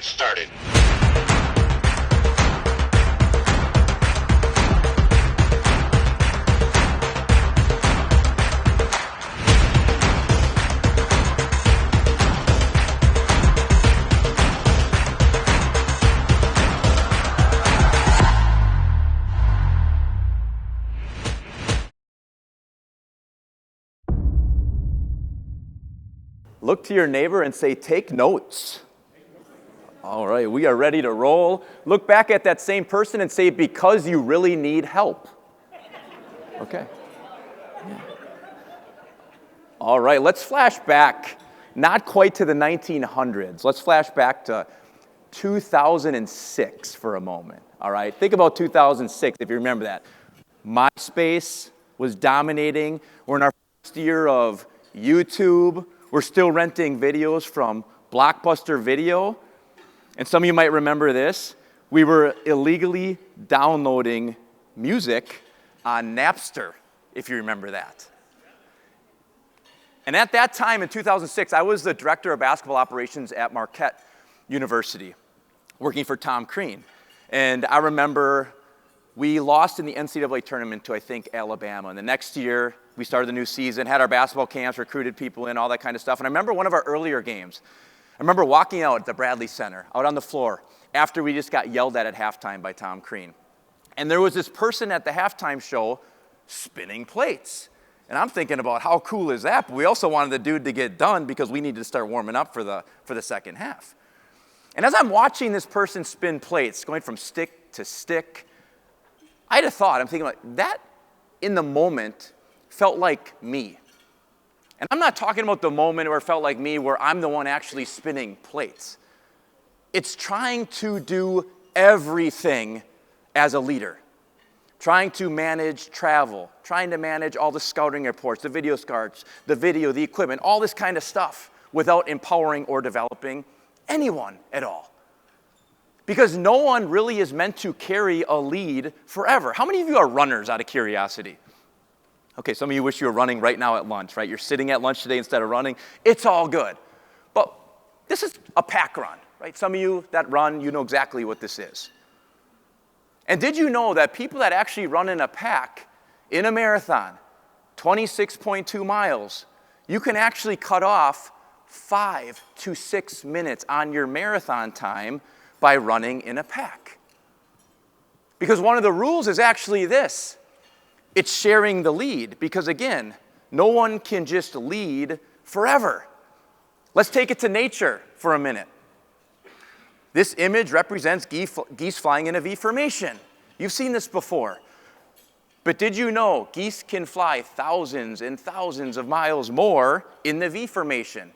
started. Look to your neighbor and say, take notes. All right, we are ready to roll. Look back at that same person and say, because you really need help. Okay. Yeah. All right, let's flash back, not quite to the 1900s. Let's flash back to 2006 for a moment. All right, think about 2006, if you remember that. MySpace was dominating. We're in our first year of YouTube. We're still renting videos from Blockbuster Video. And some of you might remember this. We were illegally downloading music on Napster, if you remember that. And at that time in 2006, I was the director of basketball operations at Marquette University, working for Tom Crean. And I remember we lost in the NCAA tournament to, I think, Alabama. And the next year, we started the new season, had our basketball camps, recruited people in, all that kind of stuff. And I remember one of our earlier games. I remember walking out at the Bradley Center, out on the floor, after we just got yelled at halftime by Tom Crean. And there was this person at the halftime show spinning plates. And I'm thinking about how cool is that? But we also wanted the dude to get done because we needed to start warming up for the second half. And as I'm watching this person spin plates, going from stick to stick, I had a thought. I'm thinking, like, that in the moment felt like me. And I'm not talking about the moment where it felt like me, where I'm the one actually spinning plates. It's trying to do everything as a leader. Trying to manage travel, trying to manage all the scouting reports, the video cards, the video, the equipment, all this kind of stuff without empowering or developing anyone at all. Because no one really is meant to carry a lead forever. How many of you are runners out of curiosity? Okay, some of you wish you were running right now at lunch, right? You're sitting at lunch today instead of running. It's all good. But this is a pack run, right? Some of you that run, you know exactly what this is. And did you know that people that actually run in a pack in a marathon, 26.2 miles, you can actually cut off 5 to 6 minutes on your marathon time by running in a pack? Because one of the rules is actually this. It's sharing the lead, because again, no one can just lead forever. Let's take it to nature for a minute. This image represents geese flying in a V formation. You've seen this before. But did you know geese can fly thousands and thousands of miles more in the V formation?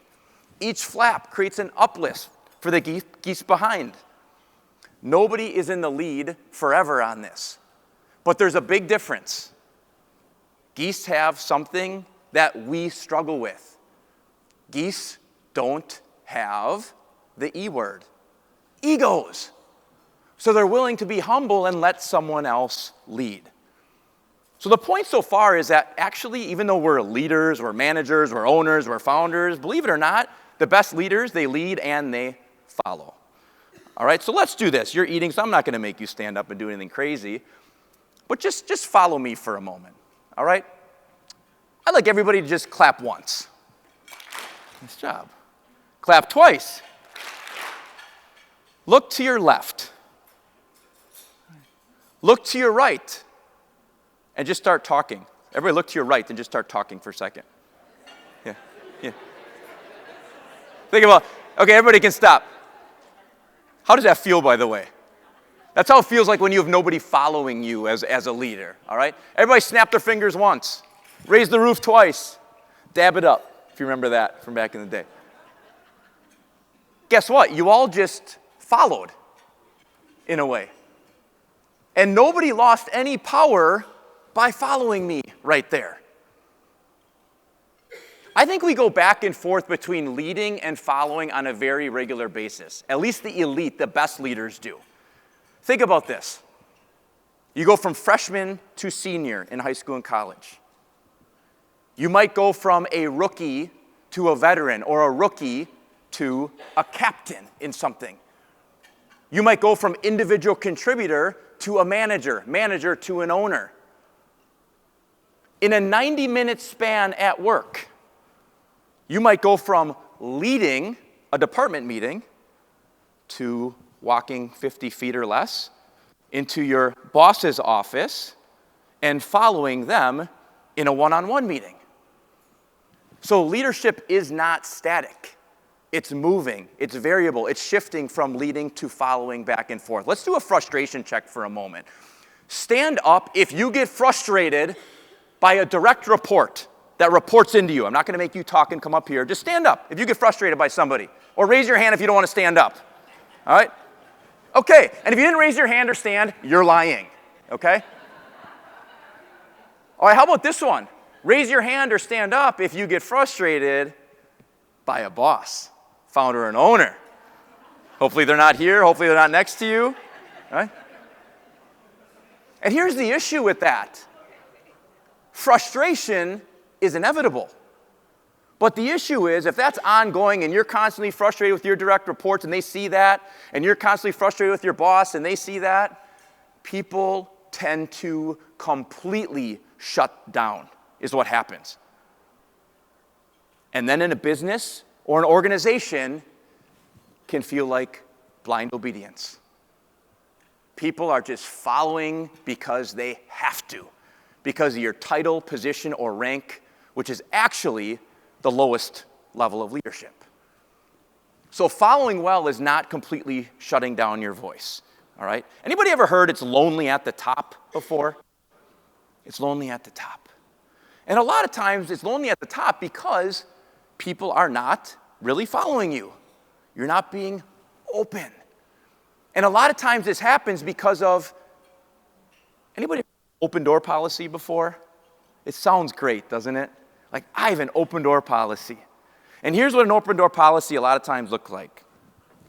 Each flap creates an uplift for the geese behind. Nobody is in the lead forever on this. But there's a big difference. Geese have something that we struggle with. Geese don't have the E word. Egos. So they're willing to be humble and let someone else lead. So the point so far is that actually, even though we're leaders, we're managers, we're owners, we're founders, believe it or not, the best leaders, they lead and they follow. All right, so let's do this. You're eating, so I'm not going to make you stand up and do anything crazy. But just follow me for a moment. All right? I'd like everybody to just clap once. Nice job. Clap twice. Look to your left. Look to your right. And just start talking. Everybody look to your right and just start talking for a second. Yeah. Think about, okay, everybody can stop. How does that feel, by the way? That's how it feels like when you have nobody following you as a leader, all right? Everybody snap their fingers once. Raise the roof twice. Dab it up, if you remember that from back in the day. Guess what? You all just followed, in a way. And nobody lost any power by following me right there. I think we go back and forth between leading and following on a very regular basis. At least the elite, the best leaders do. Think about this. You go from freshman to senior in high school and college. You might go from a rookie to a veteran, or a rookie to a captain in something. You might go from individual contributor to a manager, manager to an owner. In a 90-minute span at work, you might go from leading a department meeting to walking 50 feet or less into your boss's office and following them in a one-on-one meeting. So leadership is not static. It's moving, it's variable, it's shifting from leading to following back and forth. Let's do a frustration check for a moment. Stand up if you get frustrated by a direct report that reports into you. I'm not going to make you talk and come up here. Just stand up if you get frustrated by somebody. Or raise your hand if you don't want to stand up. All right? Okay, and if you didn't raise your hand or stand, you're lying. Okay? All right, how about this one? Raise your hand or stand up if you get frustrated by a boss, founder and owner. Hopefully they're not here. Hopefully they're not next to you. Right? And here's the issue with that. Frustration is inevitable. But the issue is, if that's ongoing and you're constantly frustrated with your direct reports and they see that, and you're constantly frustrated with your boss and they see that, people tend to completely shut down, is what happens. And then in a business or an organization can feel like blind obedience. People are just following because they have to, because of your title, position, or rank, which is actually the lowest level of leadership. So following well is not completely shutting down your voice, all right? Anybody ever heard it's lonely at the top before? It's lonely at the top. And a lot of times it's lonely at the top because people are not really following you. You're not being open. And a lot of times this happens because of, anybody open door policy before? It sounds great, doesn't it? Like, I have an open door policy. And here's what an open door policy a lot of times looks like.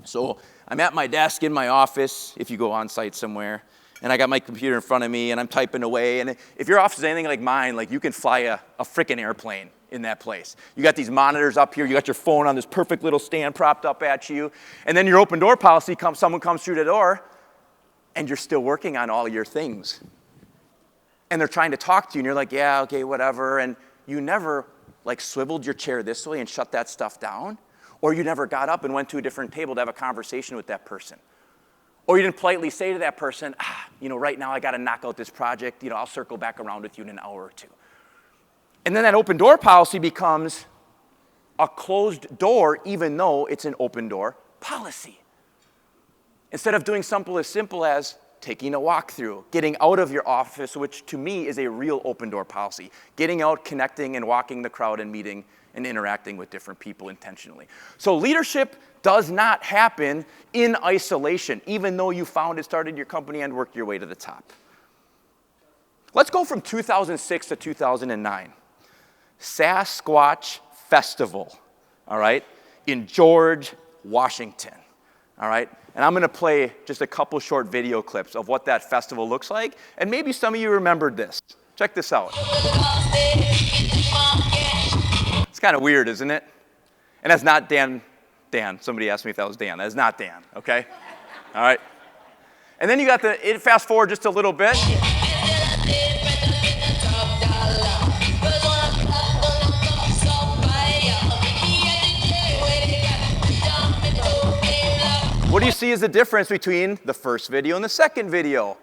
So I'm at my desk in my office, if you go on site somewhere, and I got my computer in front of me, and I'm typing away. And if your office is anything like mine, like you can fly a frickin' airplane in that place. You got these monitors up here, you got your phone on this perfect little stand propped up at you, and then your open door policy comes, someone comes through the door, and you're still working on all your things. And they're trying to talk to you, and you're like, yeah, okay, whatever, and you never like swiveled your chair this way and shut that stuff down, or you never got up and went to a different table to have a conversation with that person. Or you didn't politely say to that person, right now I got to knock out this project, I'll circle back around with you in an hour or two. And then that open door policy becomes a closed door, even though it's an open door policy. Instead of doing something as simple as taking a walkthrough, getting out of your office, which to me is a real open door policy, getting out, connecting, and walking the crowd and meeting and interacting with different people intentionally. So leadership does not happen in isolation, even though you started your company and worked your way to the top. Let's go from 2006 to 2009. Sasquatch Festival, all right, in George, Washington, all right? And I'm going to play just a couple short video clips of what that festival looks like, and maybe some of you remembered this. Check this out. It's kind of weird, isn't it? And that's not Dan. Somebody asked me if that was Dan. That is not Dan, okay? All right. And then you got fast forward just a little bit. What do you see as the difference between the first video and the second video?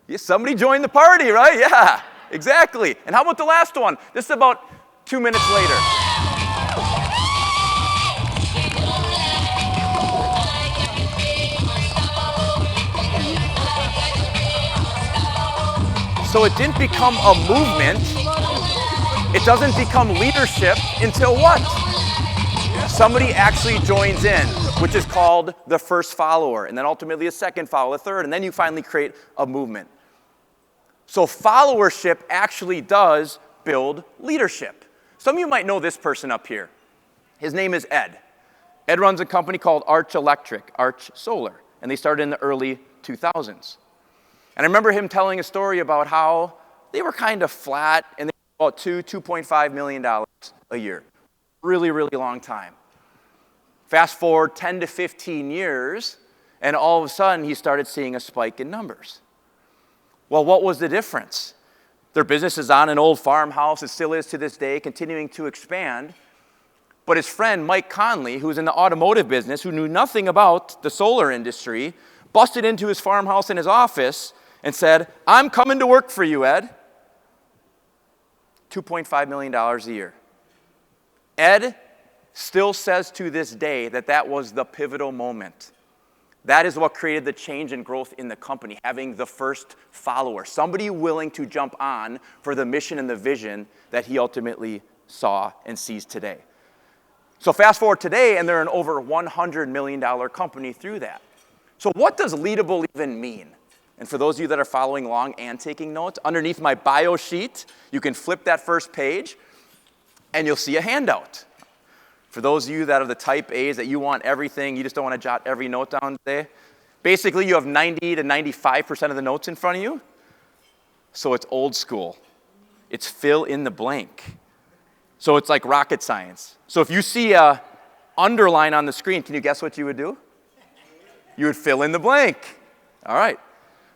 Yeah, somebody joined the party, right? Yeah, exactly. And how about the last one? This is about 2 minutes later. So it didn't become a movement. It doesn't become leadership until what? Somebody actually joins in, which is called the first follower, and then ultimately a second follower, a third, and then you finally create a movement. So followership actually does build leadership. Some of you might know this person up here. His name is Ed. Ed runs a company called Arch Solar, and they started in the early 2000s. And I remember him telling a story about how they were kind of flat, and they were about $2.5 million a year. Really, really long time. Fast forward 10 to 15 years, And all of a sudden, he started seeing a spike in numbers. Well, what was the difference? Their business is on an old farmhouse. It still is to this day, continuing to expand. But his friend, Mike Conley, who's in the automotive business, who knew nothing about the solar industry, busted into his farmhouse in his office and said, I'm coming to work for you, Ed. $2.5 million a year. Ed still says to this day that that was the pivotal moment. That is what created the change and growth in the company, having the first follower, somebody willing to jump on for the mission and the vision that he ultimately saw and sees today. So fast forward today, and they're an over $100 million company through that. So what does Leadable even mean? And for those of you that are following along and taking notes, underneath my bio sheet, you can flip that first page, and you'll see a handout. For those of you that are the type A's, that you want everything, you just don't want to jot every note down today, basically you have 90 to 95% of the notes in front of you. So it's old school. It's fill in the blank. So it's like rocket science. So if you see a underline on the screen, can you guess what you would do? You would fill in the blank. All right.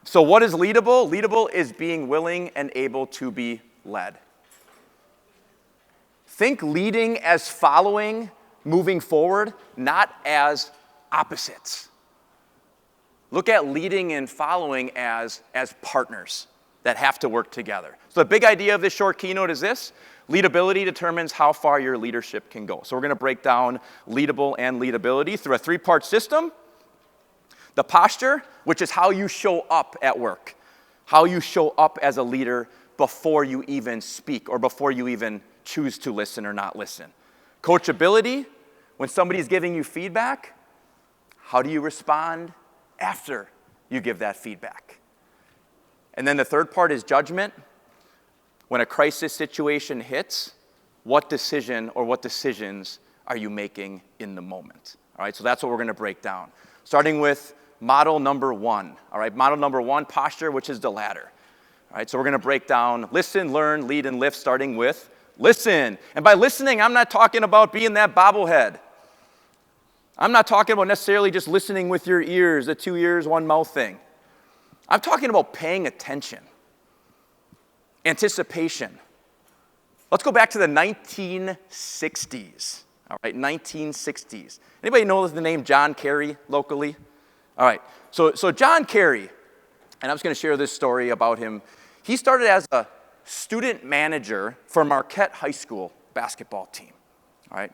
So what is Leadable? Leadable is being willing and able to be led. Think leading as following, moving forward, not as opposites. Look at leading and following as partners that have to work together. So the big idea of this short keynote is this: leadability determines how far your leadership can go. So we're going to break down leadable and leadability through a three-part system. The posture, which is how you show up at work, how you show up as a leader before you even speak or before you even choose to listen or not listen. Coachability, when somebody's giving you feedback, how do you respond after you give that feedback? And then the third part is judgment. When a crisis situation hits, what decision or what decisions are you making in the moment? All right, so that's what we're going to break down. Starting with model number one. All right, model number one, posture, which is the ladder. All right, so we're going to break down listen, learn, lead, and lift, starting with listen. And by listening, I'm not talking about being that bobblehead. I'm not talking about necessarily just listening with your ears, the 2 ears, 1 mouth thing. I'm talking about paying attention, anticipation. Let's go back to the 1960s. All right, 1960s. Anybody know the name John Kerry locally? All right, so John Kerry, and I'm just going to share this story about him. He started as a student manager for Marquette High School basketball team. All right,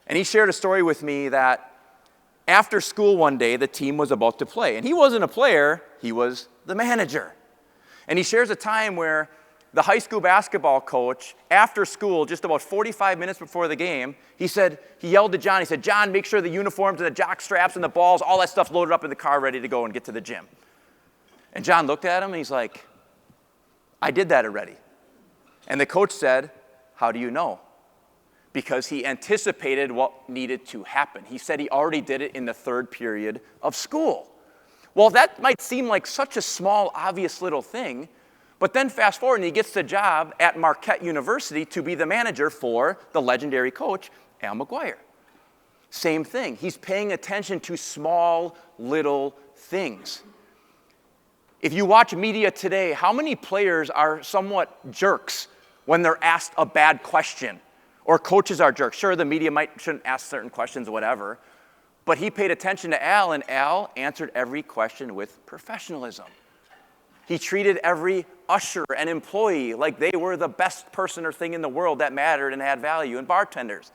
and he shared a story with me that after school one day, the team was about to play. And he wasn't a player, he was the manager. And he shares a time where the high school basketball coach, after school, just about 45 minutes before the game, he yelled to John, he said, John, make sure the uniforms and the jock straps and the balls, all that stuff loaded up in the car, ready to go and get to the gym. And John looked at him and he's like, I did that already. And the coach said, how do you know? Because he anticipated what needed to happen. He said he already did it in the third period of school. Well, that might seem like such a small, obvious little thing, but then fast forward and he gets the job at Marquette University to be the manager for the legendary coach, Al McGuire. Same thing. He's paying attention to small, little things. If you watch media today, how many players are somewhat jerks when they're asked a bad question? Or coaches are jerks. Sure, the media shouldn't ask certain questions, whatever. But he paid attention to Al, and Al answered every question with professionalism. He treated every usher and employee like they were the best person or thing in the world that mattered and had value, and bartenders.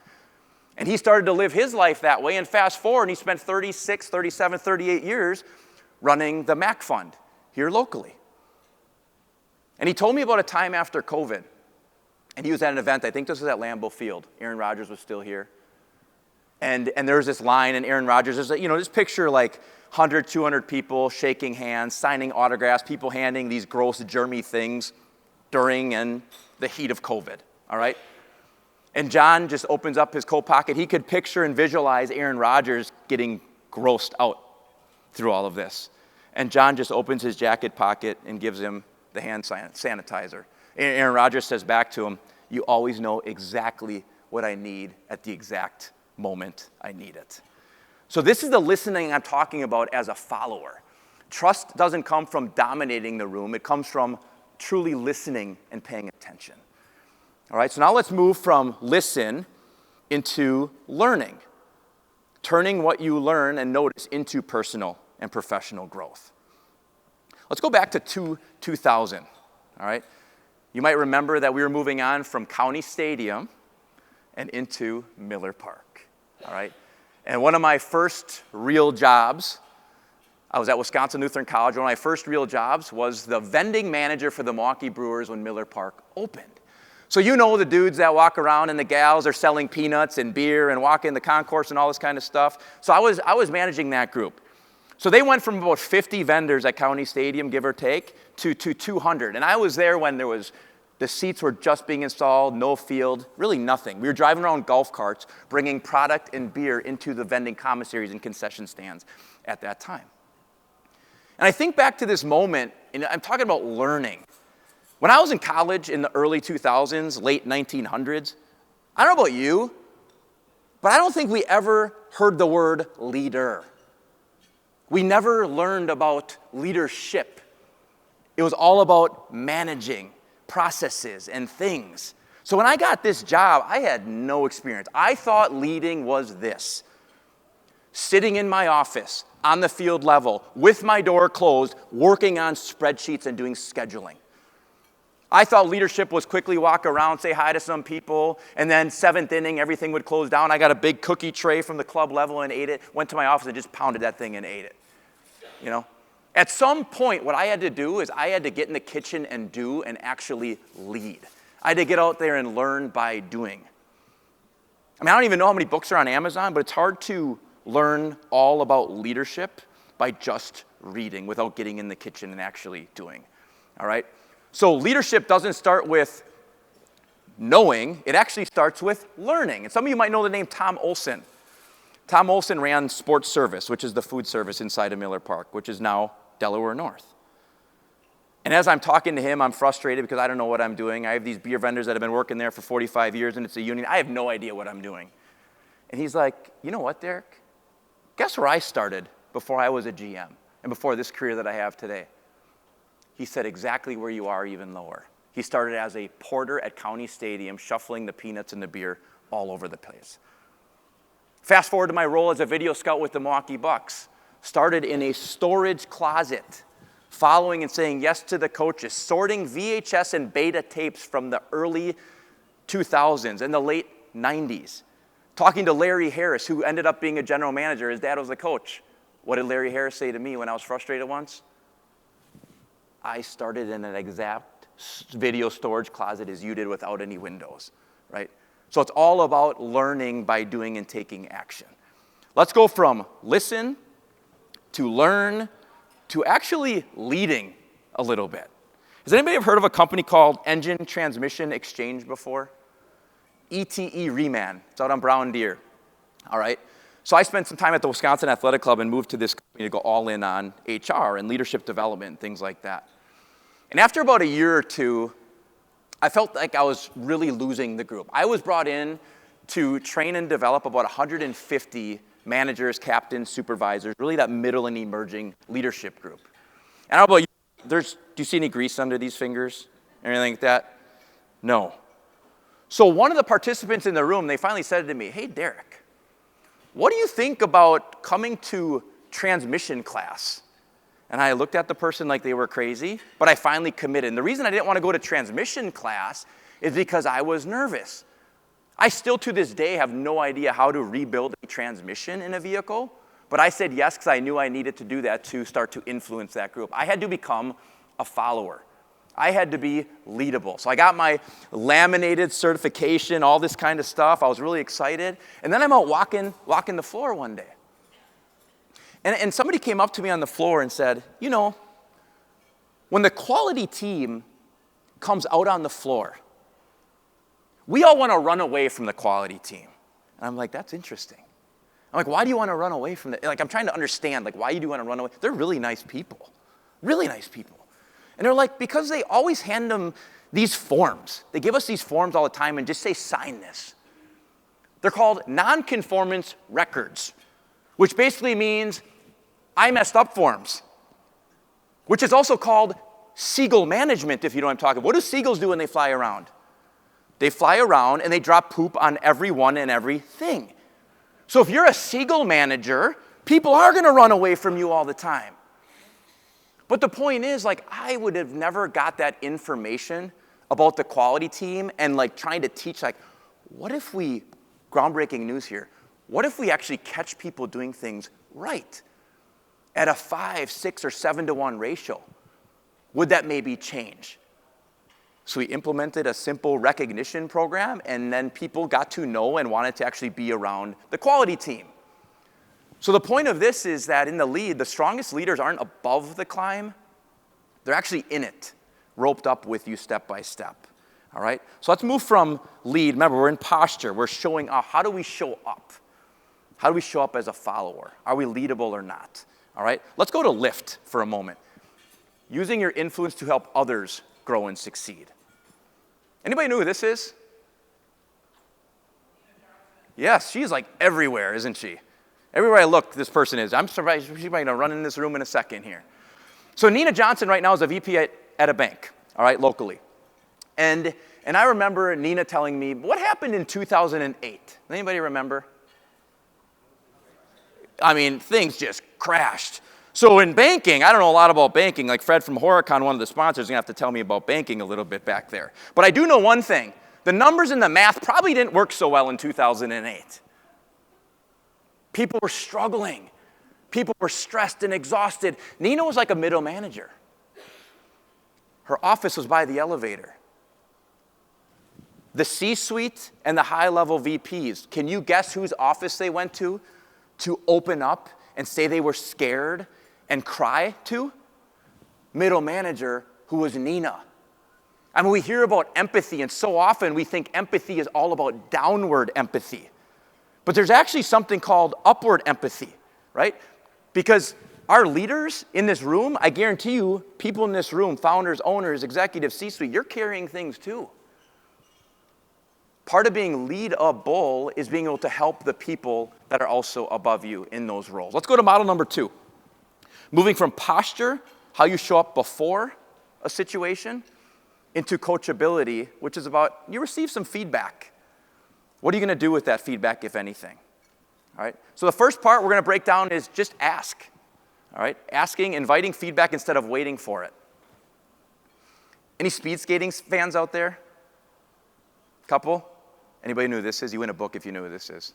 And he started to live his life that way, and fast forward, and he spent 36, 37, 38 years running the MAC Fund here locally. And he told me about a time after COVID. And he was at an event, I think this was at Lambeau Field. Aaron Rodgers was still here. And there was this line, and Aaron Rodgers, just picture like 100, 200 people shaking hands, signing autographs, people handing these gross, germy things during and the heat of COVID, all right? And John just opens up his coat pocket. He could picture and visualize Aaron Rodgers getting grossed out through all of this. And John just opens his jacket pocket and gives him the hand sanitizer. Aaron Rodgers says back to him, you always know exactly what I need at the exact moment I need it. So this is the listening I'm talking about as a follower. Trust doesn't come from dominating the room. It comes from truly listening and paying attention. All right, so now let's move from listen into learning, turning what you learn and notice into personal and professional growth. Let's go back to 2000, all right? You might remember that we were moving on from County Stadium and into Miller Park, all right? And one of my first real jobs, I was at Wisconsin Lutheran College. One of my first real jobs was the vending manager for the Milwaukee Brewers when Miller Park opened. So you know the dudes that walk around and the gals are selling peanuts and beer and walk in the concourse and all this kind of stuff. So I was managing that group. So they went from about 50 vendors at County Stadium, give or take, to 200. And I was there when the seats were just being installed, no field, really nothing. We were driving around golf carts, bringing product and beer into the vending commissaries and concession stands at that time. And I think back to this moment, and I'm talking about learning. When I was in college in the early 2000s, late 1900s, I don't know about you, but I don't think we ever heard the word leader. We never learned about leadership. It was all about managing processes and things. So when I got this job, I had no experience. I thought leading was this: sitting in my office on the field level with my door closed, working on spreadsheets and doing scheduling. I thought leadership was quickly walk around, say hi to some people, and then seventh inning, everything would close down. I got a big cookie tray from the club level and ate it, went to my office and just pounded that thing and ate it. You know? At some point, what I had to do is I had to get in the kitchen and do and actually lead. I had to get out there and learn by doing. I mean, I don't even know how many books are on Amazon, but it's hard to learn all about leadership by just reading without getting in the kitchen and actually doing. All right? So leadership doesn't start with knowing. It actually starts with learning. And some of you might know the name Tom Olson. Tom Olson ran Sports Service, which is the food service inside of Miller Park, which is now Delaware North. And as I'm talking to him, I'm frustrated because I don't know what I'm doing. I have these beer vendors that have been working there for 45 years, and it's a union. I have no idea what I'm doing. And he's like, you know what, Derek? Guess where I started before I was a GM and before this career that I have today? He said, exactly where you are, even lower. He started as a porter at County Stadium, shuffling the peanuts and the beer all over the place. Fast forward to my role as a video scout with the Milwaukee Bucks. Started in a storage closet, following and saying yes to the coaches, sorting VHS and beta tapes from the early 2000s and the late 90s. Talking to Larry Harris, who ended up being a general manager. His dad was the coach. What did Larry Harris say to me when I was frustrated once? I started in an exact video storage closet as you did without any windows, right? So it's all about learning by doing and taking action. Let's go from listen to learn to actually leading a little bit. Has anybody ever heard of a company called Engine Transmission Exchange before? ETE Reman. It's out on Brown Deer. All right. So I spent some time at the Wisconsin Athletic Club and moved to this company to go all in on HR and leadership development and things like that. And after about a year or two, I felt like I was really losing the group. I was brought in to train and develop about 150 managers, captains, supervisors, really that middle and emerging leadership group. And how about you? Do you see any grease under these fingers? Anything like that? No. So one of the participants in the room, they finally said to me, hey, Derek, what do you think about coming to transmission class? And I looked at the person like they were crazy, but I finally committed. And the reason I didn't want to go to transmission class is because I was nervous. I still to this day have no idea how to rebuild a transmission in a vehicle, but I said yes because I knew I needed to do that to start to influence that group. I had to become a follower. I had to be leadable. So I got my laminated certification, all this kind of stuff. I was really excited. And then I'm out walking the floor one day. And somebody came up to me on the floor and said, you know, when the quality team comes out on the floor, we all want to run away from the quality team. And I'm like, that's interesting. I'm like, why do you want to run away from the, like, I'm trying to understand, like, why you do want to run away? They're really nice people. Really nice people. And they're like, because they always hand them these forms. They give us these forms all the time and just say, sign this. They're called non-conformance records. which basically means I messed up forms, which is also called seagull management, if you know what I'm talking about. What do seagulls do when they fly around? They fly around and they drop poop on everyone and everything. So if you're a seagull manager, people are going to run away from you all the time. But the point is, like, I would have never got that information about the quality team and, like, trying to teach, like, what if we, groundbreaking news here, what if we actually catch people doing things right at a 5, 6, or 7 to 1 ratio? Would that maybe change? So we implemented a simple recognition program, and then people got to know and wanted to actually be around the quality team. So the point of this is that in the lead, the strongest leaders aren't above the climb. They're actually in it, roped up with you step by step. All right? So let's move from lead. Remember, we're in posture. We're showing up. How do we show up? How do we show up as a follower? Are we leadable or not? All right? Let's go to lift for a moment. Using your influence to help others grow and succeed. Anybody know who this is? Yes, she's like everywhere, isn't she? Everywhere I look, this person is. I'm surprised she's going to run in this room in a second here. So Nina Johnson right now is a VP at a bank, all right, locally. And I remember Nina telling me, what happened in 2008? Anybody remember? I mean, things just crashed. So in banking, I don't know a lot about banking. Like Fred from Horicon, one of the sponsors, is going to have to tell me about banking a little bit back there. But I do know one thing. The numbers and the math probably didn't work so well in 2008. People were struggling. People were stressed and exhausted. Nina was like a middle manager. Her office was by the elevator. The C-suite and the high-level VPs, can you guess whose office they went to open up and say they were scared and cry to? Middle manager, who was Nina. I mean, we hear about empathy, and so often we think empathy is all about downward empathy. But there's actually something called upward empathy, right? Because our leaders in this room, I guarantee you, people in this room, founders, owners, executives, C-suite, you're carrying things too. Part of being leadable is being able to help the people that are also above you in those roles. Let's go to model number 2. Moving from posture, how you show up before a situation, into coachability, which is about you receive some feedback. What are you going to do with that feedback, if anything? All right? So the first part we're going to break down is just ask. All right? Asking, inviting feedback instead of waiting for it. Any speed skating fans out there? Couple? Anybody know who this is? You win a book if you know who this is.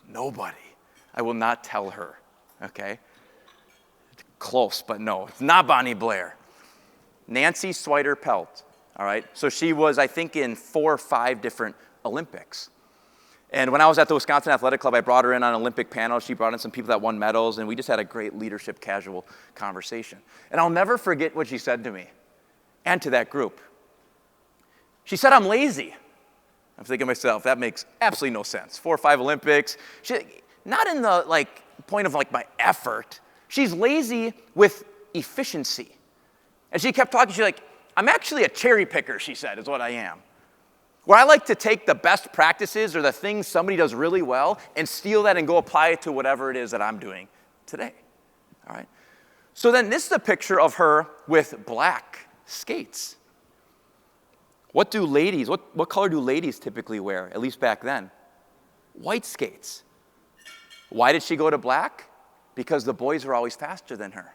Nobody. I will not tell her, okay? Close, but no. It's not Bonnie Blair. Nancy Swider-Pelt, all right? So she was, I think, in 4 or 5 different Olympics. And when I was at the Wisconsin Athletic Club, I brought her in on an Olympic panel. She brought in some people that won medals, and we just had a great leadership casual conversation. And I'll never forget what she said to me and to that group. She said, I'm lazy. I'm thinking to myself, that makes absolutely no sense. 4 or 5 Olympics. Not in the point of my effort. She's lazy with efficiency. And she kept talking, she's like, I'm actually a cherry picker, she said, is what I am. Where I like to take the best practices or the things somebody does really well and steal that and go apply it to whatever it is that I'm doing today. All right? So then this is a picture of her with black skates. What color do ladies typically wear, at least back then? White skates. Why did she go to black? Because the boys were always faster than her.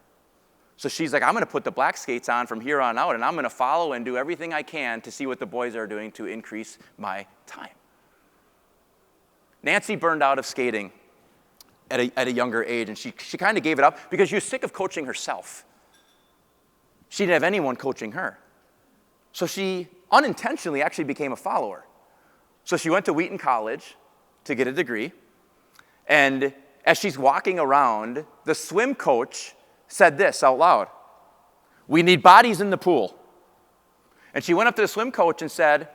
So she's like, I'm going to put the black skates on from here on out, and I'm going to follow and do everything I can to see what the boys are doing to increase my time. Nancy burned out of skating at a younger age, and she kind of gave it up because she was sick of coaching herself. She didn't have anyone coaching her. So she unintentionally actually became a follower. So she went to Wheaton College to get a degree, and as she's walking around, the swim coach said this out loud: we need bodies in the pool. And she went up to the swim coach and said,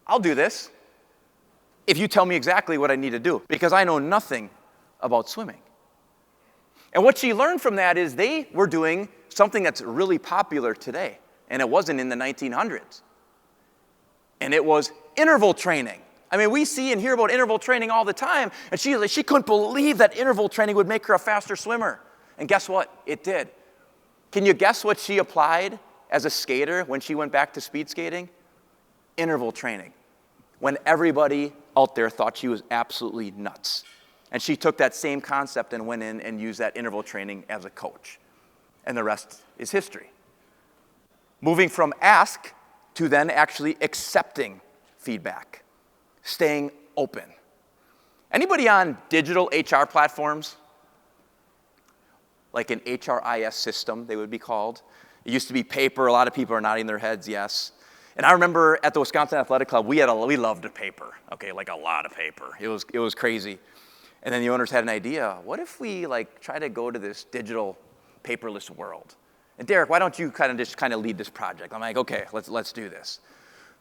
I'll do this if you tell me exactly what I need to do, because I know nothing about swimming. And what she learned from that is they were doing something that's really popular today, and it wasn't in the 1900s. And it was interval training. I mean, we see and hear about interval training all the time, and she couldn't believe that interval training would make her a faster swimmer. And guess what? It did. Can you guess what she applied as a skater when she went back to speed skating? Interval training. When everybody out there thought she was absolutely nuts. And she took that same concept and went in and used that interval training as a coach. And the rest is history. Moving from ask to then actually accepting feedback. Staying open. Anybody on digital HR platforms? Like an HRIS system, they would be called. It used to be paper. A lot of people are nodding their heads, yes. And I remember at the Wisconsin Athletic Club, we loved the paper, okay, like a lot of paper. It was crazy. And then the owners had an idea. What if we try to go to this digital paperless world? And Derek, why don't you kind of lead this project? I'm like, okay, let's do this.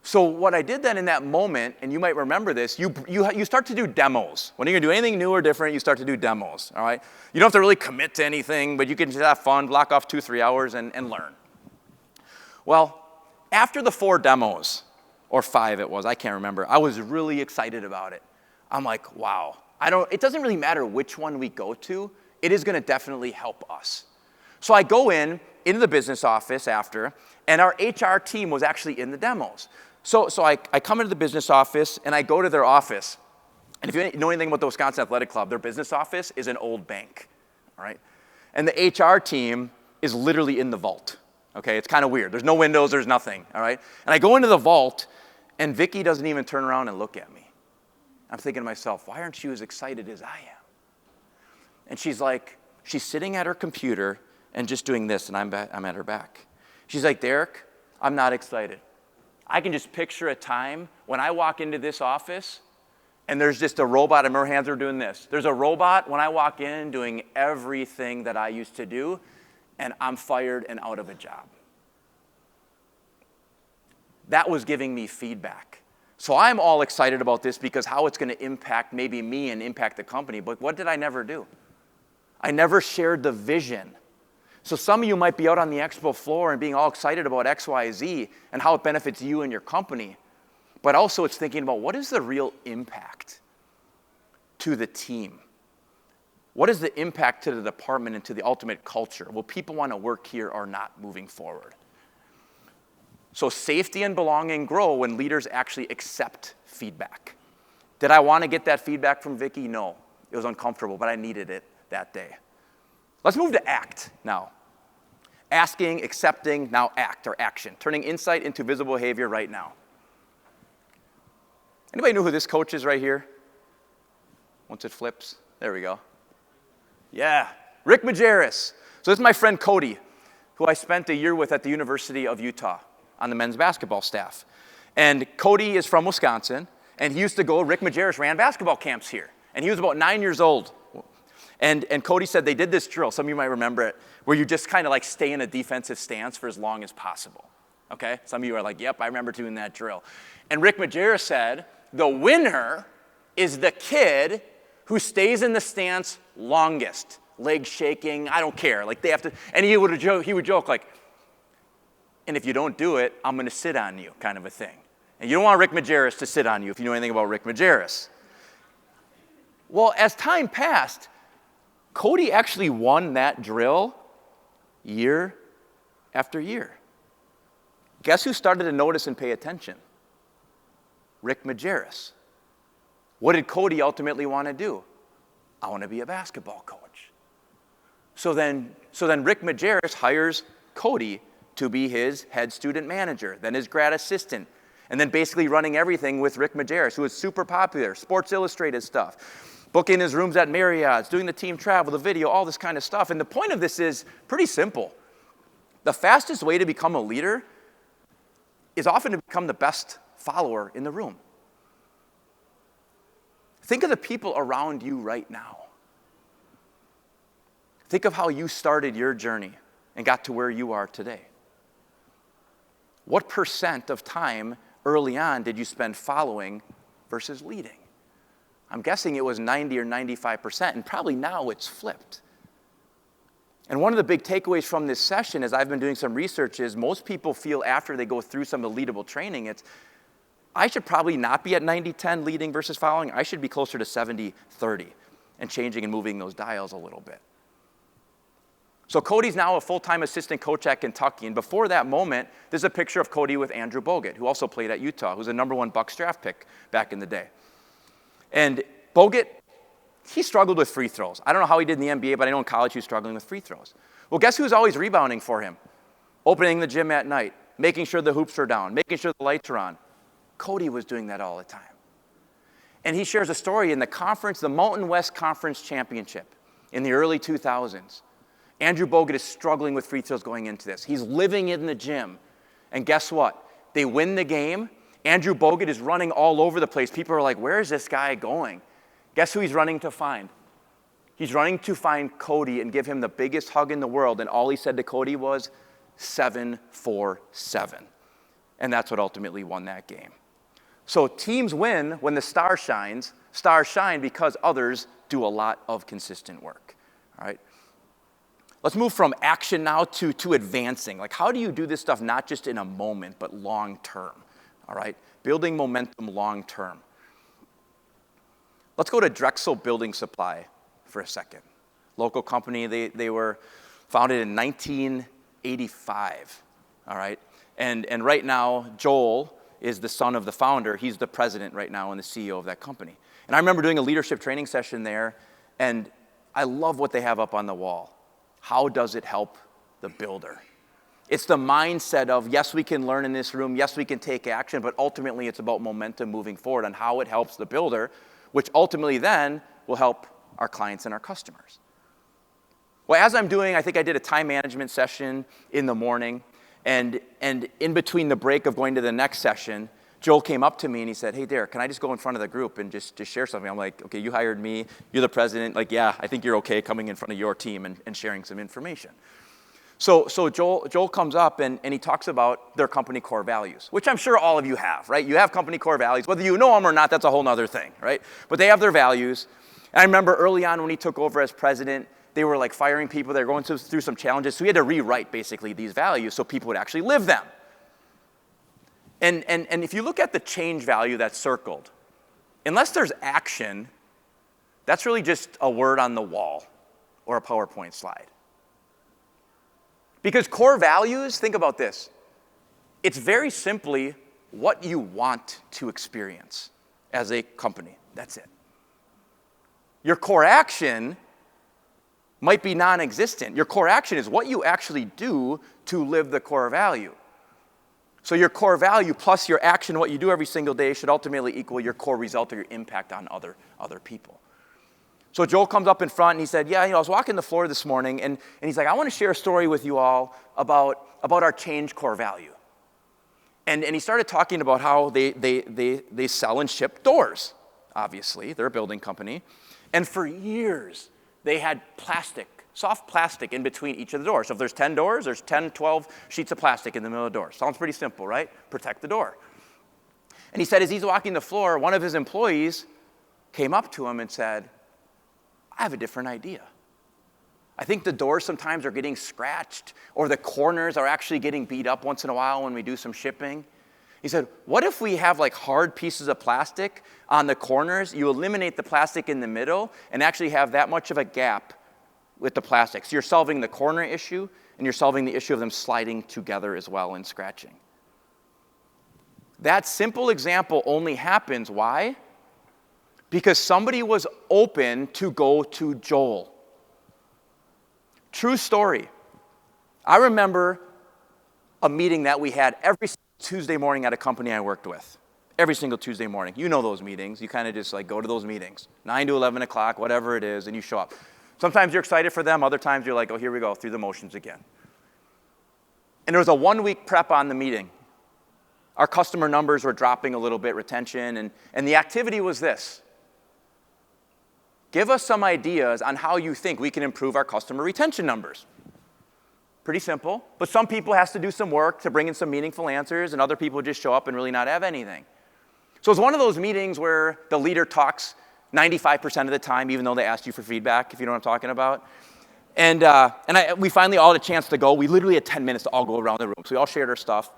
So what I did then in that moment, and you might remember this, you start to do demos. When you're going to do anything new or different, you start to do demos, all right? You don't have to really commit to anything, but you can just have fun, block off 2-3 hours, and learn. Well, after the 4 demos, or 5 it was, I can't remember, I was really excited about it. I'm like, wow. It doesn't really matter which one we go to, it is going to definitely help us. So I go into the business office after, and our HR team was actually in the demos. So I come into the business office, and I go to their office. And if you know anything about the Wisconsin Athletic Club, their business office is an old bank, all right? And the HR team is literally in the vault, okay? It's kind of weird. There's no windows, there's nothing, all right? And I go into the vault, and Vicki doesn't even turn around and look at me. I'm thinking to myself, why aren't you as excited as I am? And she's sitting at her computer and just doing this, and I'm at her back. She's like, Derek, I'm not excited. I can just picture a time when I walk into this office and there's just a robot, and her hands are doing this. There's a robot when I walk in doing everything that I used to do, and I'm fired and out of a job. That was giving me feedback. So I'm all excited about this because how it's going to impact maybe me and impact the company. But what did I never do? I never shared the vision. So some of you might be out on the expo floor and being all excited about X, Y, Z and how it benefits you and your company. But also it's thinking about what is the real impact to the team? What is the impact to the department and to the ultimate culture? Will people want to work here or not moving forward? So safety and belonging grow when leaders actually accept feedback. Did I want to get that feedback from Vicki? No. It was uncomfortable, but I needed it that day. Let's move to act now. Asking, accepting, now act or action. Turning insight into visible behavior right now. Anybody know who this coach is right here? Once it flips, there we go. Yeah, Rick Majerus. So this is my friend Cody, who I spent a year with at the University of Utah on the men's basketball staff. And Cody is from Wisconsin, and he used to go, Rick Majerus ran basketball camps here. And he was about 9 years old. And Cody said they did this drill, some of you might remember it, where you just kind of stay in a defensive stance for as long as possible. Okay? Some of you are like, yep, I remember doing that drill. And Rick Majerus said, the winner is the kid who stays in the stance longest. Legs shaking, I don't care. They have to, and he would joke and if you don't do it, I'm going to sit on you, kind of a thing. And you don't want Rick Majerus to sit on you if you know anything about Rick Majerus. Well, as time passed, Cody actually won that drill year after year. Guess who started to notice and pay attention? Rick Majerus. What did Cody ultimately want to do? I want to be a basketball coach. So then Rick Majerus hires Cody to be his head student manager, then his grad assistant, and then basically running everything with Rick Majerus, who is super popular, Sports Illustrated stuff, booking his rooms at Marriott's, doing the team travel, the video, all this kind of stuff. And the point of this is pretty simple. The fastest way to become a leader is often to become the best follower in the room. Think of the people around you right now. Think of how you started your journey and got to where you are today. What % of time early on did you spend following versus leading? I'm guessing it was 90 or 95%, and probably now it's flipped. And one of the big takeaways from this session, as I've been doing some research, is most people feel after they go through some of the Leadable training, I should probably not be at 90-10 leading versus following. I should be closer to 70-30 and changing and moving those dials a little bit. So Cody's now a full-time assistant coach at Kentucky, and before that moment, there's a picture of Cody with Andrew Bogut, who also played at Utah, who's a #1 Bucks draft pick back in the day. And Bogut, he struggled with free throws. I don't know how he did in the NBA, but I know in college he was struggling with free throws. Well, guess who's always rebounding for him? Opening the gym at night, making sure the hoops are down, making sure the lights are on. Cody was doing that all the time. And he shares a story in the conference, the Mountain West Conference Championship in the early 2000s. Andrew Bogut is struggling with free throws going into this. He's living in the gym. And guess what? They win the game. Andrew Bogut is running all over the place. People are like, where is this guy going? Guess who he's running to find? He's running to find Cody and give him the biggest hug in the world. And all he said to Cody was 7-4-7. And that's what ultimately won that game. So teams win when the star shines. Stars shine because others do a lot of consistent work. All right? Let's move from action now to advancing. Like, how do you do this stuff not just in a moment, but long term? All right? Building momentum long term. Let's go to Drexel Building Supply for a second. Local company, they were founded in 1985. All right? And right now, Joel is the son of the founder. He's the president right now and the CEO of that company. And I remember doing a leadership training session there, and I love what they have up on the wall. How does it help the builder? It's the mindset of, yes, we can learn in this room, yes, we can take action, but ultimately it's about momentum moving forward on how it helps the builder, which ultimately then will help our clients and our customers. Well, as I'm doing, I think I did a time management session in the morning, and in between the break of going to the next session, Joel came up to me and he said, hey, Derek, can I just go in front of the group and just share something? I'm like, okay, you hired me, you're the president. Like, yeah, I think you're okay coming in front of your team and sharing some information. So Joel comes up and he talks about their company core values, which I'm sure all of you have, right? You have company core values. Whether you know them or not, that's a whole other thing, right? But they have their values. And I remember early on when he took over as president, they were like firing people. They were going through some challenges. So he had to rewrite basically these values so people would actually live them. And if you look at the change value that's circled, unless there's action, that's really just a word on the wall or a PowerPoint slide. Because core values, think about this. It's very simply what you want to experience as a company. That's it. Your core action might be non-existent. Your core action is what you actually do to live the core value. So your core value plus your action, what you do every single day, should ultimately equal your core result or your impact on other people. So Joel comes up in front and he said, yeah, I was walking the floor this morning and he's like, I want to share a story with you all about our change core value. And he started talking about how they sell and ship doors, obviously. They're a building company. And for years, they had soft plastic in between each of the doors. So if there's 10 doors, there's 10, 12 sheets of plastic in the middle of the door. Sounds pretty simple, right? Protect the door. And he said as he's walking the floor, one of his employees came up to him and said, I have a different idea. I think the doors sometimes are getting scratched or the corners are actually getting beat up once in a while when we do some shipping. He said, what if we have like hard pieces of plastic on the corners? You eliminate the plastic in the middle and actually have that much of a gap with the plastic. So you're solving the corner issue and you're solving the issue of them sliding together as well and scratching. That simple example only happens, why? Because somebody was open to go to Joel. True story. I remember a meeting that we had every Tuesday morning at a company I worked with. Every single Tuesday morning. You know those meetings. You kind of just like go to those meetings. 9 to 11 o'clock, whatever it is, and you show up. Sometimes you're excited for them. Other times you're like, oh, here we go, through the motions again. And there was a 1-week prep on the meeting. Our customer numbers were dropping a little bit, retention, and the activity was this. Give us some ideas on how you think we can improve our customer retention numbers. Pretty simple, but some people has to do some work to bring in some meaningful answers, and other people just show up and really not have anything. So it's one of those meetings where the leader talks 95% of the time, even though they asked you for feedback, if you know what I'm talking about. We finally all had a chance to go. We literally had 10 minutes to all go around the room. So we all shared our stuff.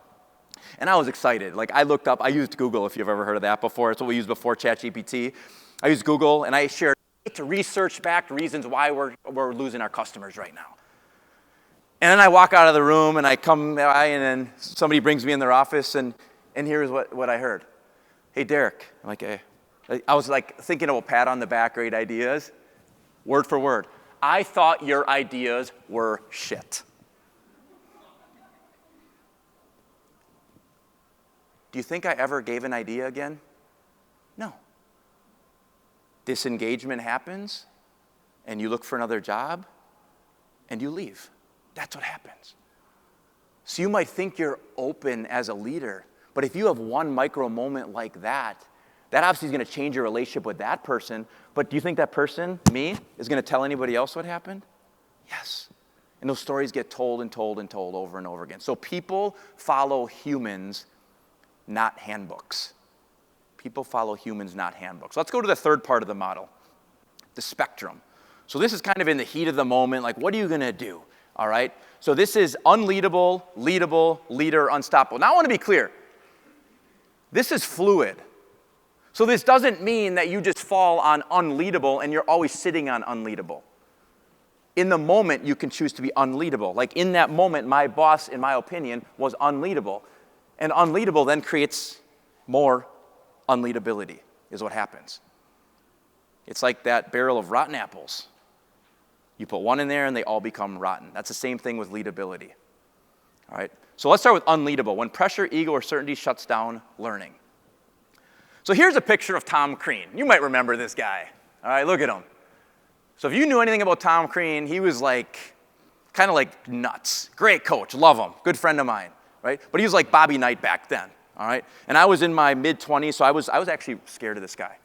And I was excited. Like, I looked up, I used Google, if you've ever heard of that before. It's what we used before ChatGPT. I used Google, and I shared research-backed reasons why we're losing our customers right now. And then I walk out of the room, and I come by, and then somebody brings me in their office, and here's what I heard. Hey, Derek. I'm like, hey. I was like thinking of a pat on the back, great ideas. Word for word. I thought your ideas were shit. Do you think I ever gave an idea again? No. Disengagement happens, and you look for another job, and you leave. That's what happens. So you might think you're open as a leader, but if you have one micro moment like that obviously is going to change your relationship with that person, but do you think that person, me, is going to tell anybody else what happened? Yes. And those stories get told and told and told over and over again. So people follow humans, not handbooks. People follow humans, not handbooks. Let's go to the third part of the model, the spectrum. So this is kind of in the heat of the moment, like, what are you going to do? All right? So this is unleadable, leadable, leader, unstoppable. Now I want to be clear. This is fluid. So this doesn't mean that you just fall on unleadable and you're always sitting on unleadable. In the moment, you can choose to be unleadable. Like in that moment, my boss, in my opinion, was unleadable. And unleadable then creates more unleadability, is what happens. It's like that barrel of rotten apples. You put one in there and they all become rotten. That's the same thing with leadability. All right? So let's start with unleadable. When pressure, ego, or certainty shuts down learning. So here's a picture of Tom Crean. You might remember this guy. All right, look at him. So if you knew anything about Tom Crean, he was like, kind of like nuts. Great coach, love him, good friend of mine, right? But he was like Bobby Knight back then, all right? And I was in my mid-20s, so I was actually scared of this guy.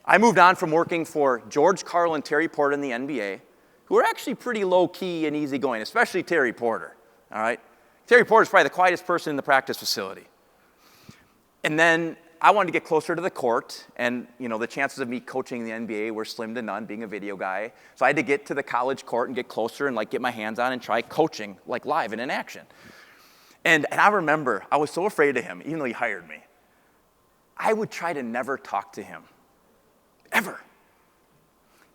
I moved on from working for George Karl and Terry Porter in the NBA, who are actually pretty low-key and easygoing, especially Terry Porter, all right? Terry Porter's probably the quietest person in the practice facility. And then I wanted to get closer to the court, and the chances of me coaching the NBA were slim to none, being a video guy. So I had to get to the college court and get closer and like get my hands on and try coaching like live and in action. And I remember I was so afraid of him, even though he hired me. I would try to never talk to him, ever.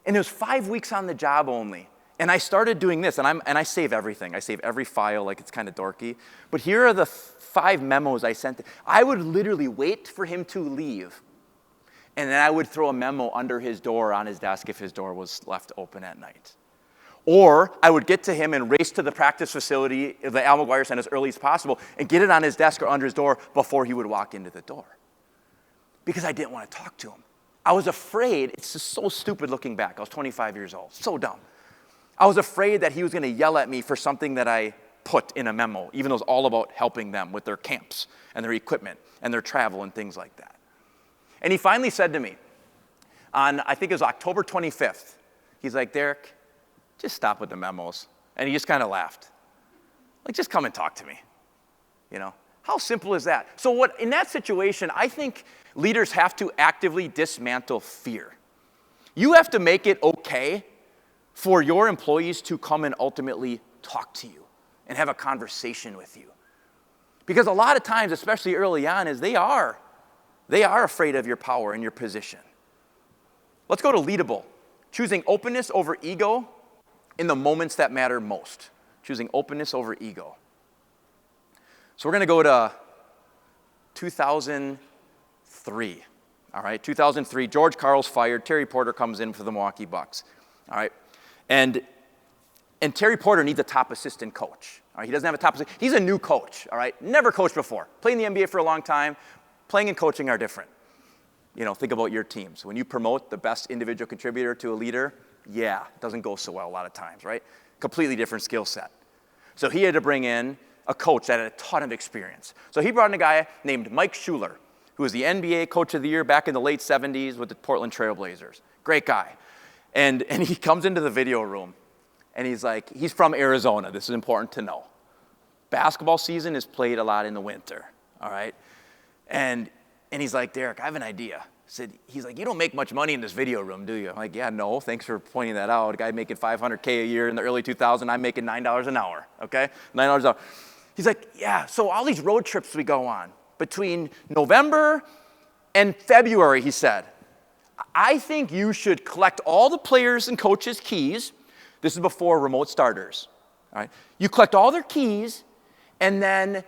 And it was 5 weeks on the job only. And I started doing this, and I save everything. I save every file, like it's kind of dorky. But here are the 5 memos I sent. I would literally wait for him to leave, and then I would throw a memo under his door on his desk if his door was left open at night. Or I would get to him and race to the practice facility, the Al McGuire Center, as early as possible, and get it on his desk or under his door before he would walk into the door. Because I didn't want to talk to him. I was afraid. It's just so stupid looking back. I was 25 years old. So dumb. I was afraid that he was going to yell at me for something that I put in a memo, even though it was all about helping them with their camps and their equipment and their travel and things like that. And he finally said to me on, I think it was October 25th, he's like, Derek, just stop with the memos. And he just kind of laughed. Like, just come and talk to me. How simple is that? So in that situation, I think leaders have to actively dismantle fear. You have to make it okay for your employees to come and ultimately talk to you and have a conversation with you. Because a lot of times, especially early on, they are afraid of your power and your position. Let's go to leadable. Choosing openness over ego in the moments that matter most. Choosing openness over ego. So we're going to go to 2003. All right, 2003, George Karl's fired. Terry Porter comes in for the Milwaukee Bucks. All right. And Terry Porter needs a top assistant coach. All right? He doesn't have a top assistant. He's a new coach, all right? Never coached before. Playing the NBA for a long time. Playing and coaching are different. Think about your teams. When you promote the best individual contributor to a leader, it doesn't go so well a lot of times, right? Completely different skill set. So he had to bring in a coach that had a ton of experience. So he brought in a guy named Mike Schuler, who was the NBA Coach of the Year back in the late 70s with the Portland Trail Blazers. Great guy. And he comes into the video room, and he's like, he's from Arizona. This is important to know. Basketball season is played a lot in the winter, all right? And he's like, Derek, I have an idea. He's like, you don't make much money in this video room, do you? I'm like, yeah, no, thanks for pointing that out. A guy making $500K a year in the early 2000s, I'm making $9 an hour, okay? $9 an hour. He's like, yeah, so all these road trips we go on between November and February, he said, I think you should collect all the players' and coaches' keys. This is before remote starters. All right? You collect all their keys, and then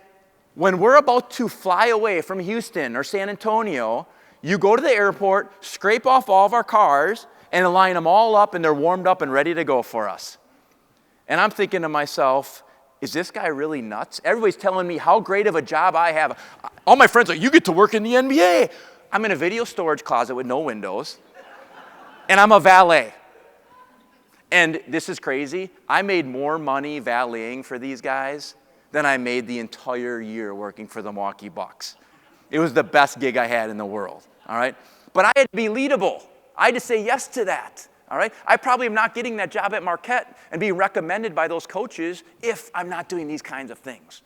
when we're about to fly away from Houston or San Antonio, you go to the airport, scrape off all of our cars, and line them all up, and they're warmed up and ready to go for us. And I'm thinking to myself, is this guy really nuts? Everybody's telling me how great of a job I have. All my friends are like, you get to work in the NBA. I'm in a video storage closet with no windows, and I'm a valet. And this is crazy. I made more money valeting for these guys than I made the entire year working for the Milwaukee Bucks. It was the best gig I had in the world, all right? But I had to be leadable. I had to say yes to that, all right? I probably am not getting that job at Marquette and being recommended by those coaches if I'm not doing these kinds of things.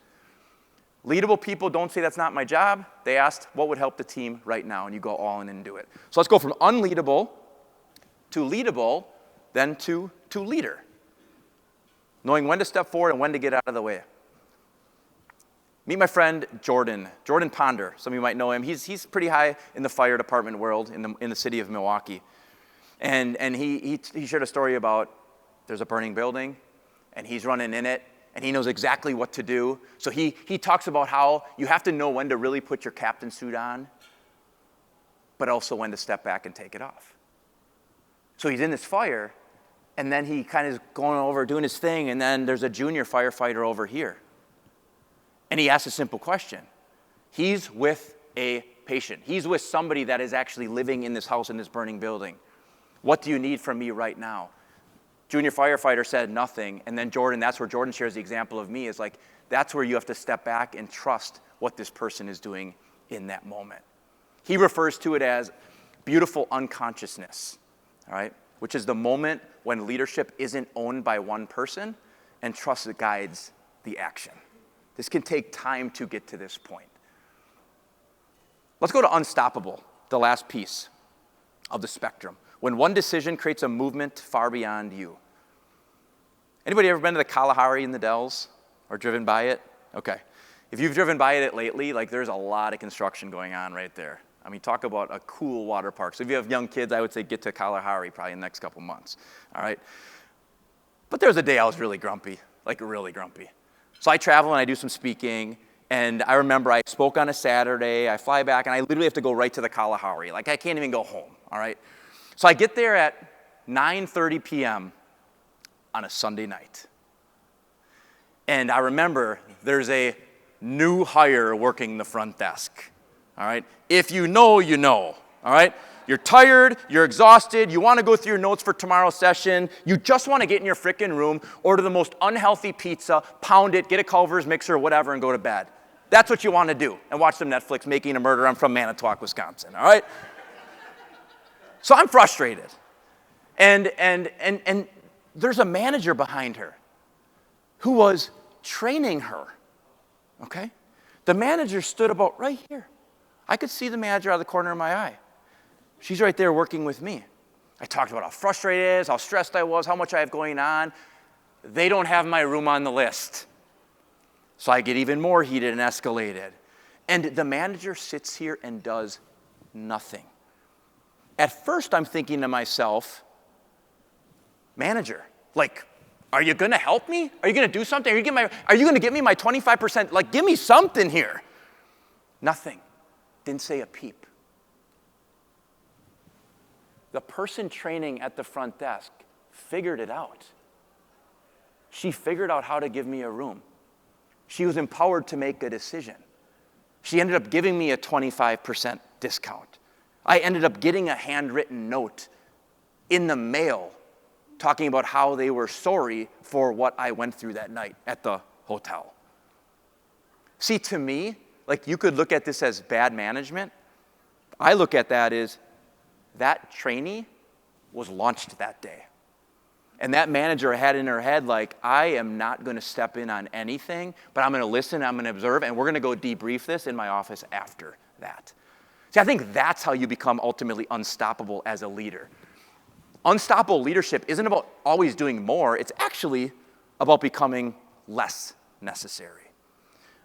Leadable people don't say that's not my job. They asked what would help the team right now, and you go all in and do it. So let's go from unleadable to leadable, then to leader. Knowing when to step forward and when to get out of the way. Meet my friend Jordan Ponder. Some of you might know him. He's pretty high in the fire department world in the city of Milwaukee. And he shared a story about there's a burning building, and he's running in it, and he knows exactly what to do. So he talks about how you have to know when to really put your captain suit on, but also when to step back and take it off. So he's in this fire, and then he kind of is going over doing his thing, and then there's a junior firefighter over here. And he asks a simple question. He's with a patient. He's with somebody that is actually living in this house in this burning building. What do you need from me right now? Junior firefighter said nothing, and then that's where Jordan shares the example of me, is like, that's where you have to step back and trust what this person is doing in that moment. He refers to it as beautiful unconsciousness, all right, which is the moment when leadership isn't owned by one person and trust guides the action. This can take time to get to this point. Let's go to unstoppable, the last piece of the spectrum. When one decision creates a movement far beyond you. Anybody ever been to the Kalahari in the Dells or driven by it? Okay. If you've driven by it lately, like there's a lot of construction going on right there. I mean, talk about a cool water park. So if you have young kids, I would say get to Kalahari probably in the next couple months, all right? But there was a day I was really grumpy, like really grumpy. So I travel and I do some speaking, and I remember I spoke on a Saturday, I fly back, and I literally have to go right to the Kalahari. Like I can't even go home, all right? So I get there at 9:30 p.m. on a Sunday night. And I remember there's a new hire working the front desk, all right? If you know, you know, all right? You're tired, you're exhausted, you want to go through your notes for tomorrow's session, you just want to get in your frickin' room, order the most unhealthy pizza, pound it, get a Culver's mixer, whatever, and go to bed. That's what you want to do, and watch some Netflix, Making a Murderer. I'm from Manitowoc, Wisconsin, all right? So I'm frustrated. And there's a manager behind her who was training her, okay? The manager stood about right here. I could see the manager out of the corner of my eye. She's right there working with me. I talked about how frustrated I was, how stressed I was, how much I have going on. They don't have my room on the list. So I get even more heated and escalated. And the manager sits here and does nothing. At first, I'm thinking to myself, manager, like, are you going to help me? Are you going to do something? Are you going to give me my 25%? Like, give me something here. Nothing. Didn't say a peep. The person training at the front desk figured it out. She figured out how to give me a room. She was empowered to make a decision. She ended up giving me a 25% discount. I ended up getting a handwritten note in the mail talking about how they were sorry for what I went through that night at the hotel. See, to me, like you could look at this as bad management. I look at that as that trainee was launched that day. And that manager had in her head, like, I am not going to step in on anything, but I'm going to listen, I'm going to observe, and we're going to go debrief this in my office after that. See, I think that's how you become ultimately unstoppable as a leader. Unstoppable leadership isn't about always doing more. It's actually about becoming less necessary.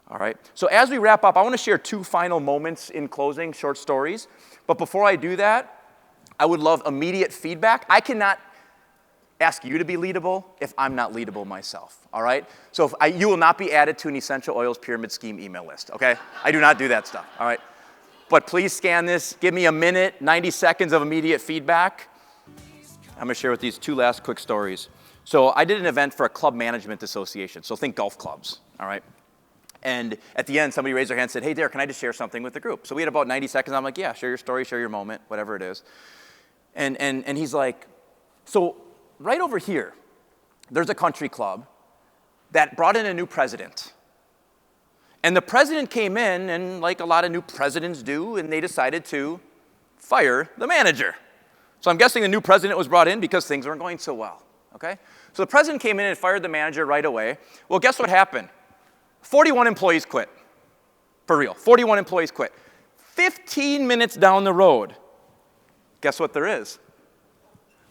All right, so as we wrap up, I want to share 2 final moments in closing, short stories. But before I do that, I would love immediate feedback. I cannot ask you to be leadable if I'm not leadable myself, all right? So you will not be added to an essential oils pyramid scheme email list, okay? I do not do that stuff, all right? But please scan this. Give me a minute, 90 seconds of immediate feedback. I'm going to share with these 2 last quick stories. So I did an event for a club management association, so think golf clubs, all right? And at the end, somebody raised their hand and said, hey, Derek, can I just share something with the group? So we had about 90 seconds. I'm like, yeah, share your story, share your moment, whatever it is. And he's like, so right over here, there's a country club that brought in a new president. And the president came in, and like a lot of new presidents do, and they decided to fire the manager. So I'm guessing the new president was brought in because things weren't going so well, okay? So the president came in and fired the manager right away. Well, guess what happened? 41 employees quit. For real, 41 employees quit. 15 minutes down the road, guess what there is?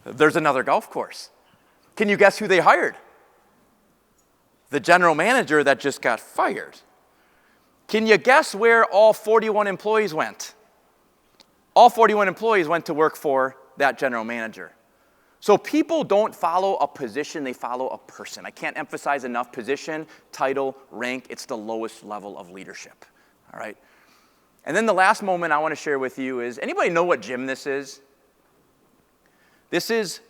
There's another golf course. Can you guess who they hired? The general manager that just got fired. Can you guess where all 41 employees went? All 41 employees went to work for that general manager. So people don't follow a position, they follow a person. I can't emphasize enough position, title, rank. It's the lowest level of leadership, all right? And then the last moment I want to share with you is, anybody know what gym this is? This is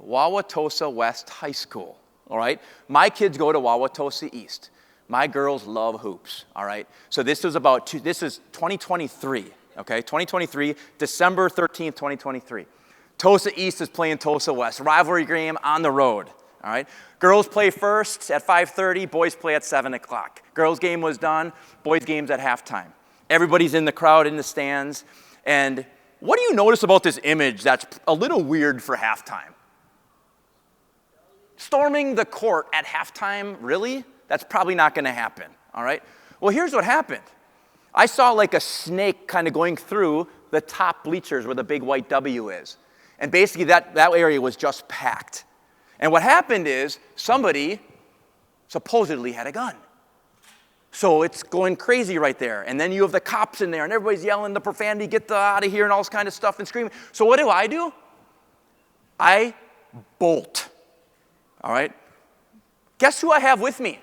Wauwatosa West High School, all right? My kids go to Wauwatosa East. My girls love hoops, all right? So this is 2023, okay? 2023, December 13th, 2023. Tosa East is playing Tosa West. Rivalry game on the road, all right? Girls play first at 5:30, boys play at 7 o'clock. Girls game was done, boys game's at halftime. Everybody's in the crowd, in the stands. And what do you notice about this image that's a little weird for halftime? Storming the court at halftime, really? That's probably not gonna happen, all right? Well, here's what happened. I saw like a snake kind of going through the top bleachers where the big white W is. And basically that area was just packed. And what happened is somebody supposedly had a gun. So it's going crazy right there. And then you have the cops in there and everybody's yelling the profanity, get the out of here and all this kind of stuff and screaming. So what do? I bolt, all right? Guess who I have with me?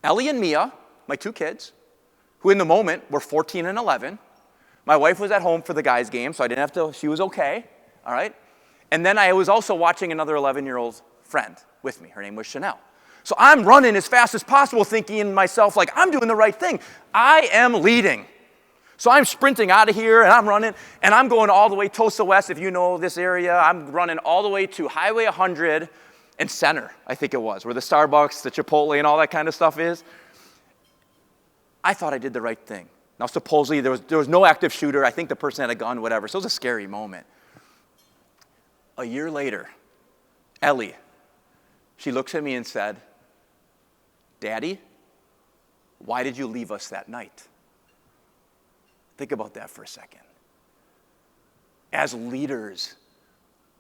Ellie and Mia, my 2 kids, who in the moment were 14 and 11. My wife was at home for the guys' game, so I didn't have to, she was okay, all right? And then I was also watching another 11-year-old friend with me. Her name was Chanel. So I'm running as fast as possible, thinking in myself, like, I'm doing the right thing. I am leading. So I'm sprinting out of here, and I'm running, and I'm going all the way Tosa West, if you know this area. I'm running all the way to Highway 100 and Center, I think it was, where the Starbucks, the Chipotle, and all that kind of stuff is. I thought I did the right thing. Now, supposedly, there was no active shooter. I think the person had a gun, whatever. So it was a scary moment. A year later, Ellie, she looks at me and said, Daddy, why did you leave us that night? Think about that for a second. As leaders,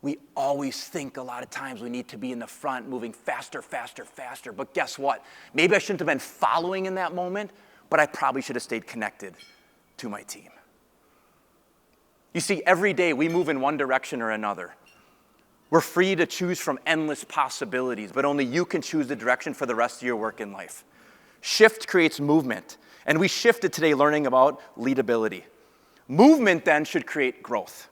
we always think a lot of times we need to be in the front, moving faster, faster, faster. But guess what? Maybe I shouldn't have been following in that moment, but I probably should have stayed connected to my team. You see, every day we move in one direction or another. We're free to choose from endless possibilities, but only you can choose the direction for the rest of your work in life. Shift creates movement, and we shifted today learning about leadability. Movement then should create growth.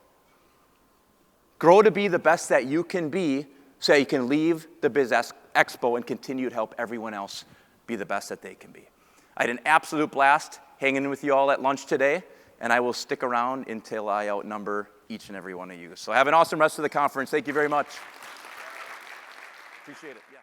Grow to be the best that you can be so that you can leave the BizExpo and continue to help everyone else be the best that they can be. I had an absolute blast hanging with you all at lunch today, and I will stick around until I outnumber each and every one of you. So have an awesome rest of the conference. Thank you very much. Appreciate it. Yeah.